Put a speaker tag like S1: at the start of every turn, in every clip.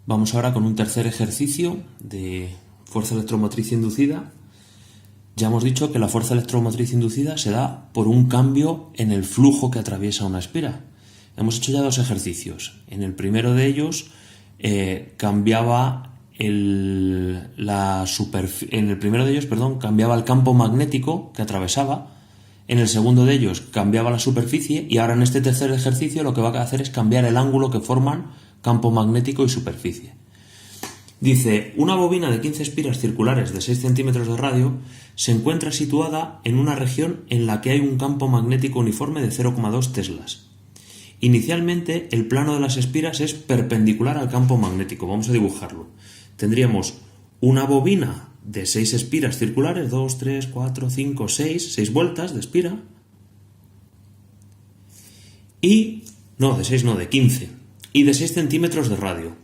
S1: Vamos ahora con un tercer ejercicio de fuerza electromotriz inducida. Ya hemos dicho que la fuerza electromotriz inducida se da por un cambio en el flujo que atraviesa una espira. Hemos hecho ya dos ejercicios. En el primero de ellos cambiaba el campo magnético que atravesaba. En el segundo de ellos cambiaba la superficie y ahora en este tercer ejercicio lo que va a hacer es cambiar el ángulo que forman campo magnético y superficie. Dice, una bobina de 15 espiras circulares de 6 centímetros de radio se encuentra situada en una región en la que hay un campo magnético uniforme de 0,2 teslas. Inicialmente el plano de las espiras es perpendicular al campo magnético. Vamos a dibujarlo. Tendríamos una bobina de 6 espiras circulares, 2, 3, 4, 5, 6 vueltas de espira. De 15. Y de 6 centímetros de radio.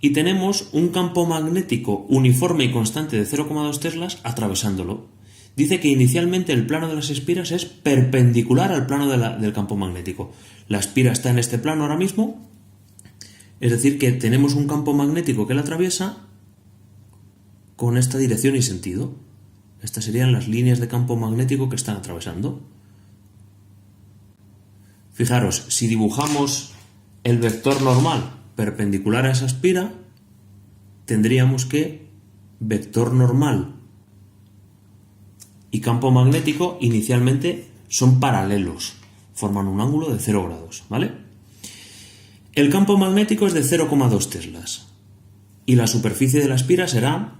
S1: Y tenemos un campo magnético uniforme y constante de 0,2 teslas atravesándolo. Dice que inicialmente el plano de las espiras es perpendicular al plano del campo magnético. La espira está en este plano ahora mismo, es decir que tenemos un campo magnético que la atraviesa con esta dirección y sentido. Estas serían las líneas de campo magnético que están atravesando. Fijaros, si dibujamos el vector normal perpendicular a esa espira, tendríamos que vector normal y campo magnético inicialmente son paralelos, forman un ángulo de 0 grados, ¿vale? El campo magnético es de 0,2 teslas y la superficie de la espira será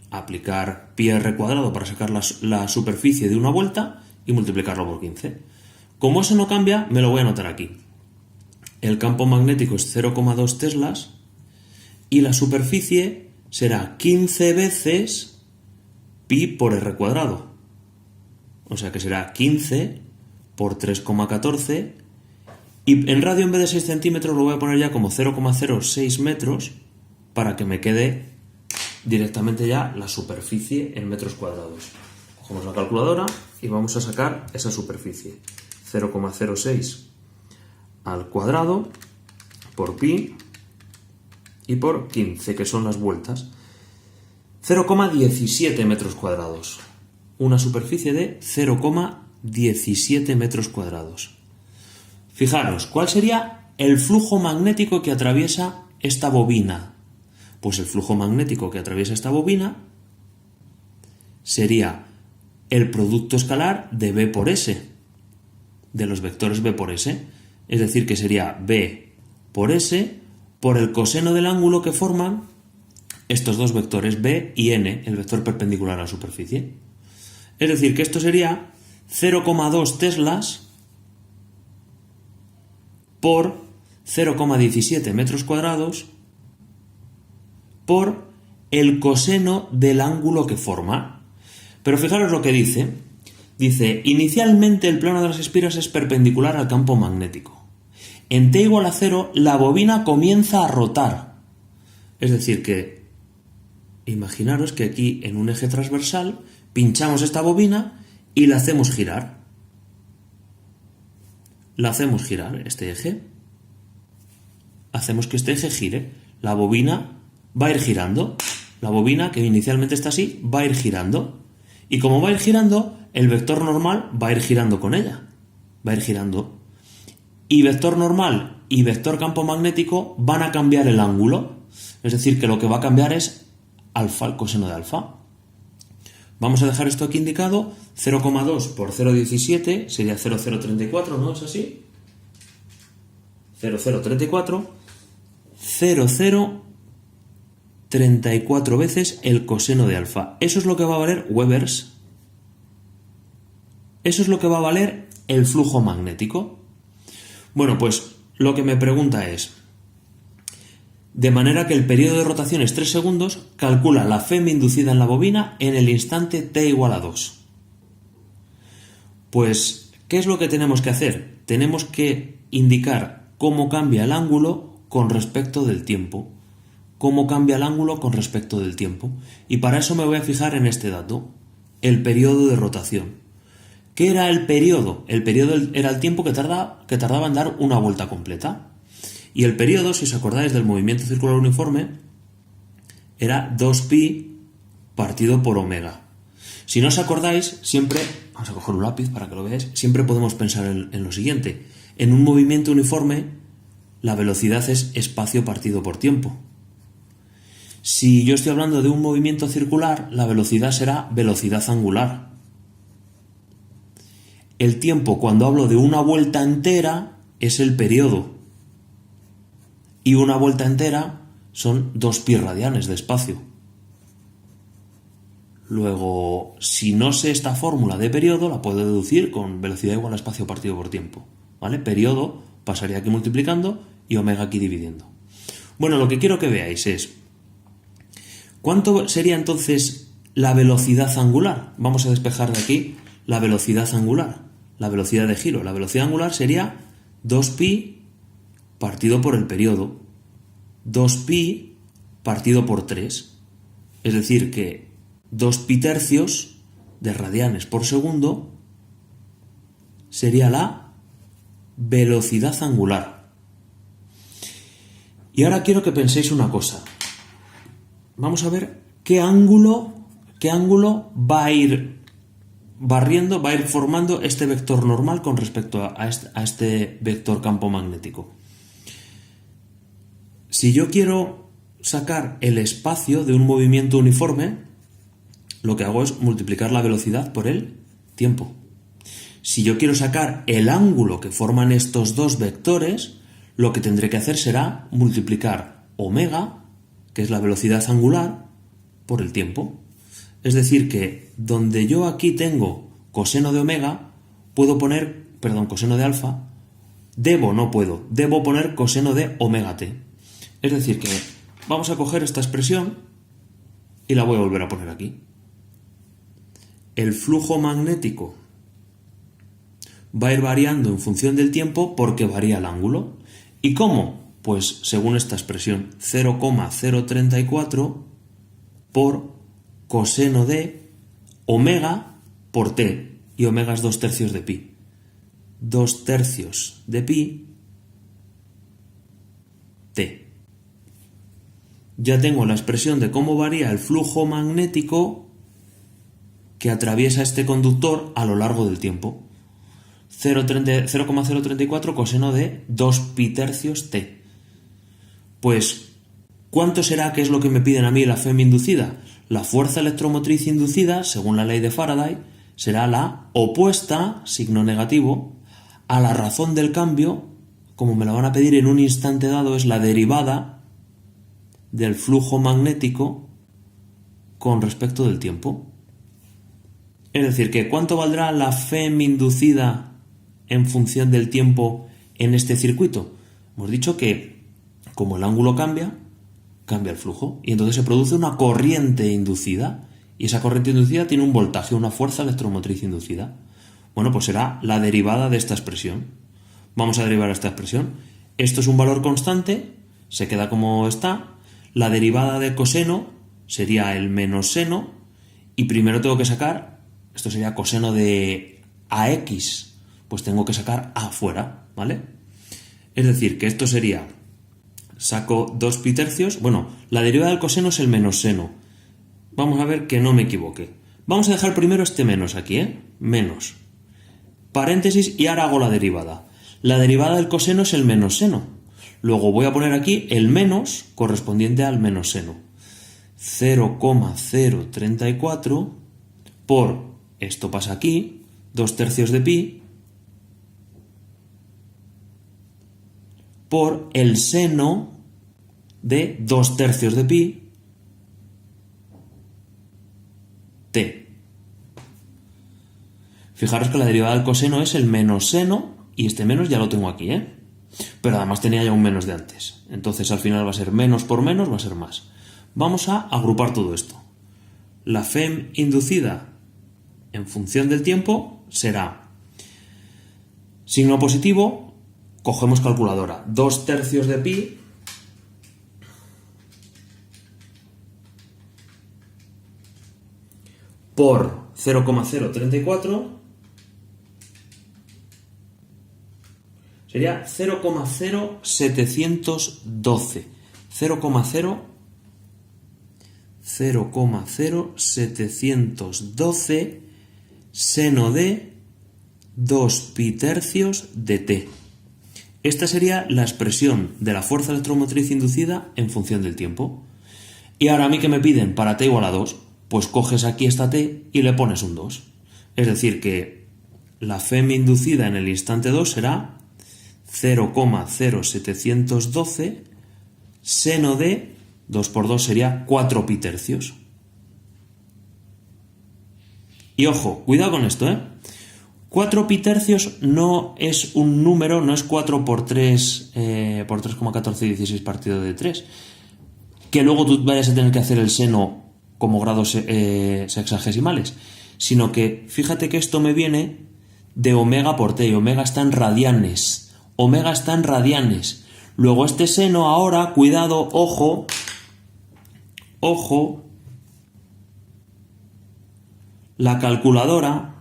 S1: aplicar pi r cuadrado para sacar la superficie de una vuelta y multiplicarlo por 15. Como eso no cambia, me lo voy a anotar aquí. El campo magnético es 0,2 teslas y la superficie será 15 veces pi por r cuadrado. O sea que será 15 por 3,14 y en radio en vez de 6 centímetros lo voy a poner ya como 0,06 metros para que me quede directamente ya la superficie en metros cuadrados. Cogemos la calculadora y vamos a sacar esa superficie. 0,06 al cuadrado por pi y por 15, que son las vueltas. 0,17 metros cuadrados. Una superficie de 0,17 metros cuadrados. Fijaros, ¿cuál sería el flujo magnético que atraviesa esta bobina? Pues el flujo magnético que atraviesa esta bobina sería el producto escalar de B por S, de los vectores B por S. Es decir, que sería B por S por el coseno del ángulo que forman estos dos vectores B y N, el vector perpendicular a la superficie. Es decir, que esto sería 0,2 teslas por 0,17 metros cuadrados por el coseno del ángulo que forma. Pero fijaros lo que dice. Dice, inicialmente el plano de las espiras es perpendicular al campo magnético. En t igual a 0, la bobina comienza a rotar. Es decir que, imaginaros que aquí en un eje transversal pinchamos esta bobina y la hacemos girar. La hacemos girar, este eje. Hacemos que este eje gire. La bobina va a ir girando. La bobina, que inicialmente está así, va a ir girando. Y como va a ir girando, el vector normal va a ir girando con ella. Va a ir girando. Y vector normal y vector campo magnético van a cambiar el ángulo. Es decir, que lo que va a cambiar es alfa, el coseno de alfa. Vamos a dejar esto aquí indicado. 0,2 por 0,17 sería 0,034, ¿no es así? 0,034. 0,034 veces el coseno de alfa. Eso es lo que va a valer Webers. Eso es lo que va a valer el flujo magnético. Bueno, pues lo que me pregunta es, de manera que el periodo de rotación es 3 segundos, calcula la Fm inducida en la bobina en el instante t igual a 2. Pues, ¿qué es lo que tenemos que hacer? Tenemos que indicar cómo cambia el ángulo con respecto del tiempo. Cómo cambia el ángulo con respecto del tiempo. Y para eso me voy a fijar en este dato, el periodo de rotación. ¿Qué era el periodo? El periodo era el tiempo que tardaba en dar una vuelta completa. Y el periodo, si os acordáis del movimiento circular uniforme, era 2pi partido por omega. Si no os acordáis, siempre, vamos a coger un lápiz para que lo veáis, siempre podemos pensar en lo siguiente. En un movimiento uniforme, la velocidad es espacio partido por tiempo. Si yo estoy hablando de un movimiento circular, la velocidad será velocidad angular. El tiempo, cuando hablo de una vuelta entera, es el periodo. Y una vuelta entera son 2pi radianes de espacio. Luego, si no sé esta fórmula de periodo, la puedo deducir con velocidad igual a espacio partido por tiempo. ¿Vale? Periodo pasaría aquí multiplicando y omega aquí dividiendo. Bueno, lo que quiero que veáis es, ¿cuánto sería entonces la velocidad angular? Vamos a despejar de aquí la velocidad angular, la velocidad de giro. La velocidad angular sería 2pi partido por el periodo, 2pi partido por 3. Es decir, que 2pi tercios de radianes por segundo sería la velocidad angular. Y ahora quiero que penséis una cosa. Vamos a ver qué ángulo va a ir barriendo, va a ir formando este vector normal con respecto a este vector campo magnético. Si yo quiero sacar el espacio de un movimiento uniforme, lo que hago es multiplicar la velocidad por el tiempo. Si yo quiero sacar el ángulo que forman estos dos vectores, lo que tendré que hacer será multiplicar omega, que es la velocidad angular, por el tiempo. Es decir, que donde yo aquí tengo coseno de omega, coseno de alfa, debo poner coseno de omega t. Es decir, que vamos a coger esta expresión y la voy a volver a poner aquí. El flujo magnético va a ir variando en función del tiempo porque varía el ángulo. ¿Y cómo? Pues según esta expresión, 0,034 por coseno de omega por t, y omega es 2/3 de pi. 2/3 de pi t. Ya tengo la expresión de cómo varía el flujo magnético que atraviesa este conductor a lo largo del tiempo. 0,034 coseno de 2pi tercios t. Pues, ¿cuánto será que es lo que me piden a mí la FEM inducida? La fuerza electromotriz inducida, según la ley de Faraday, será la opuesta, signo negativo, a la razón del cambio, como me la van a pedir en un instante dado, es la derivada del flujo magnético con respecto del tiempo. Es decir, que ¿cuánto valdrá la FEM inducida en función del tiempo en este circuito? Hemos dicho que como el ángulo cambia el flujo, y entonces se produce una corriente inducida, y esa corriente inducida tiene un voltaje, una fuerza electromotriz inducida. Bueno, pues será la derivada de esta expresión. Vamos a derivar esta expresión. Esto es un valor constante, se queda como está. La derivada de coseno sería el menos seno, y primero tengo que sacar, esto sería coseno de AX, pues tengo que sacar A fuera, ¿vale? Es decir, que esto sería, saco 2pi tercios, bueno, la derivada del coseno es el menos seno. Vamos a ver que no me equivoque. Vamos a dejar primero este menos aquí, menos. Paréntesis y ahora hago la derivada. La derivada del coseno es el menos seno. Luego voy a poner aquí el menos correspondiente al menos seno. 0,034 por, esto pasa aquí, 2/3 de pi, por el seno de 2/3 de pi t. Fijaros que la derivada del coseno es el menos seno, y este menos ya lo tengo aquí, pero además tenía ya un menos de antes. Entonces al final va a ser menos por menos, va a ser más. Vamos a agrupar todo esto. La FEM inducida en función del tiempo será signo positivo, cogemos calculadora, 2/3 de pi por 0,034 sería 0,0712. 0,0712 seno de 2 pi tercios de t. Esta sería la expresión de la fuerza electromotriz inducida en función del tiempo. Y ahora a mí que me piden para t igual a 2, pues coges aquí esta t y le pones un 2. Es decir que la Fm inducida en el instante 2 será 0,0712 seno de 2 por 2 sería 4 pi tercios. Y ojo, cuidado con esto, 4 pi tercios no es un número, no es 4 por 3, por 3,1416 partido de 3. Que luego tú vayas a tener que hacer el seno como grados sexagesimales. Sino que fíjate que esto me viene de omega por t, y omega está en radianes. Omega está en radianes. Luego este seno ahora, cuidado, ojo, la calculadora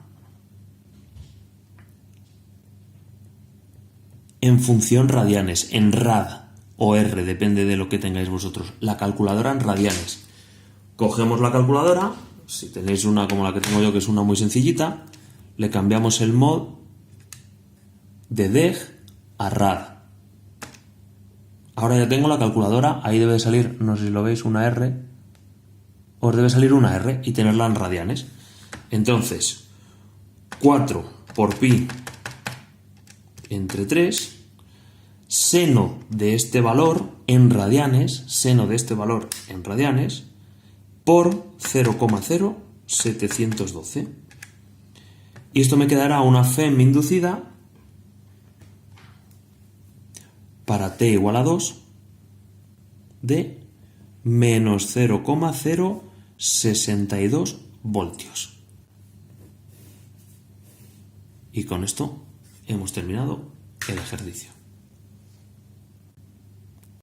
S1: en función radianes, en rad o r, depende de lo que tengáis vosotros. La calculadora en radianes. Cogemos la calculadora, si tenéis una como la que tengo yo, que es una muy sencillita, le cambiamos el mod de deg a rad. Ahora ya tengo la calculadora, ahí debe salir, no sé si lo veis, una R, os debe salir una R y tenerla en radianes. Entonces, 4 por pi entre 3, seno de este valor en radianes, por 0,0712. Y esto me quedará una Fm inducida para t igual a 2 de menos 0,062 voltios. Y con esto hemos terminado el ejercicio.